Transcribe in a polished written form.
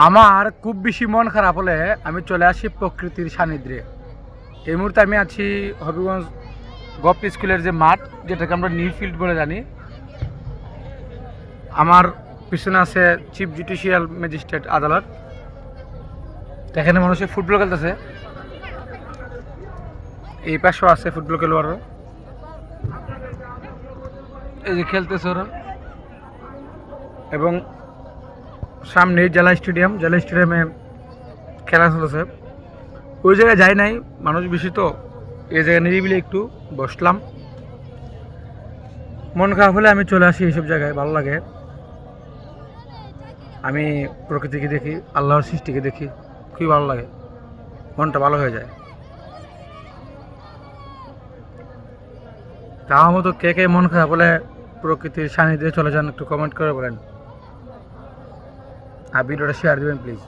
আমার খুব বেশি মন খারাপ হলে আমি চলে আসি প্রকৃতির সান্নিধ্যে। এই মুহূর্তে আমি আছি হবিগঞ্জ গভ স্কুলের যে মাঠ, যেটাকে আমরা নিউ ফিল্ড বলে জানি। আমার পিছনে আছে চিফ জুডিশিয়াল ম্যাজিস্ট্রেট আদালত। এখানে মানুষের ফুটবল খেলতেছে, এই পাশেও আছে ফুটবল খেলোয়াড়রা, এই যে খেলতেছে ওরা। এবং সামনে জেলা স্টেডিয়ামে খেলা চলেছে। ওই জায়গায় যাই নাই, মানুষ বেশি তো, এই জায়গায় নিরিবিলি একটু বসলাম। মন খারাপ হলে আমি চলে আসি এইসব জায়গায়, ভালো লাগে। আমি প্রকৃতিকে দেখি, আল্লাহর সৃষ্টিকে দেখি, খুবই ভালো লাগে, মনটা ভালো হয়ে যায়। তার মতো কে কে মন খারাপ হলে প্রকৃতির সান্নিধ্যে চলে যান, একটু কমেন্ট করে বলেন, আর ভিডিওটা শেয়ার দেবেন প্লিজ।